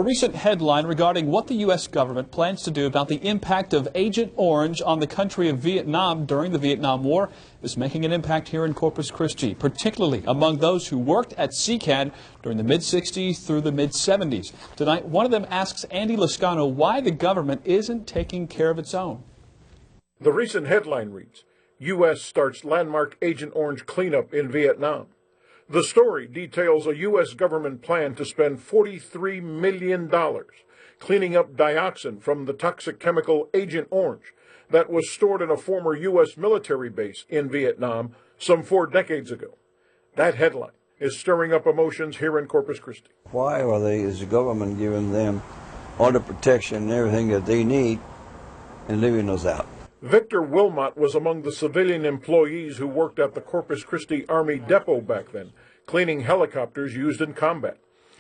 A recent headline regarding what the U.S. government plans to do about the impact of Agent Orange on the country of Vietnam during the Vietnam War is making an impact here in Corpus Christi, particularly among those who worked at SECAD during the mid-60s through the mid-70s. Tonight, one of them asks Andy Lascano why the government isn't taking care of its own. The recent headline reads, U.S. starts landmark Agent Orange cleanup in Vietnam. The story details a U.S. government plan to spend $43 million cleaning up dioxin from the toxic chemical Agent Orange that was stored in a former U.S. military base in Vietnam some 4 decades ago. That headline is stirring up emotions here in Corpus Christi. Why is the government giving them all the protection and everything that they need and leaving us out? Victor Wilmot was among the civilian employees who worked at the Corpus Christi Army Depot back then, cleaning helicopters used in combat.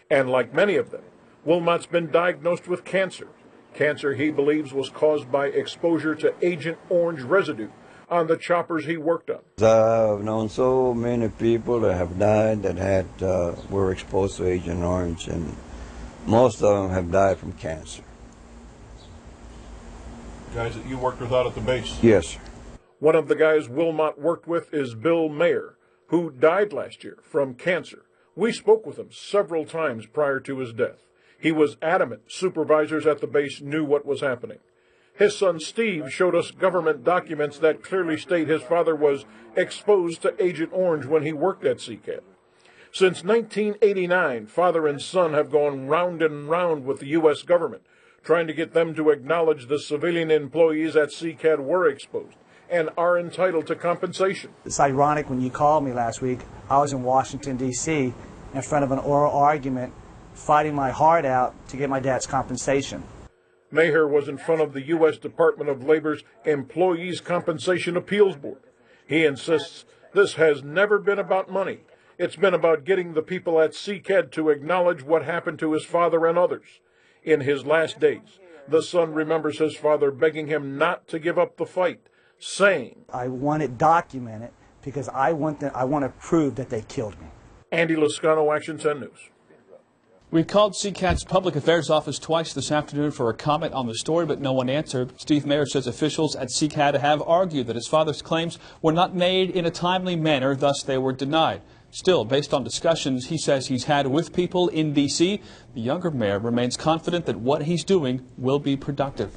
And like many of them, Wilmot's been diagnosed with cancer. Cancer he believes was caused by exposure to Agent Orange residue on the choppers he worked on. I've known so many people that have died that were exposed to Agent Orange, and most of them have died from cancer. Guys that you worked with out at the base? Yes, sir. One of the guys Wilmot worked with is Bill Mayer, who died last year from cancer. We spoke with him several times prior to his death. He was adamant supervisors at the base knew what was happening. His son Steve showed us government documents that clearly state his father was exposed to Agent Orange when he worked at SECAD. Since 1989, father and son have gone round and round with the U.S. government, trying to get them to acknowledge the civilian employees at SECAD were exposed and are entitled to compensation. It's ironic, when you called me last week, I was in Washington, D.C. in front of an oral argument, fighting my heart out to get my dad's compensation. Maher was in front of the U.S. Department of Labor's Employees Compensation Appeals Board. He insists this has never been about money. It's been about getting the people at SECAD to acknowledge what happened to his father and others. In his last days, the son remembers his father begging him not to give up the fight, saying, I want it documented because I want to prove that they killed me. Andy Lascano, Action 10 News. We called SECAD's Public Affairs Office twice this afternoon for a comment on the story, but no one answered. Steve Mayer says officials at SECAD have argued that his father's claims were not made in a timely manner, thus they were denied. Still, based on discussions he says he's had with people in D.C., the younger mayor remains confident that what he's doing will be productive.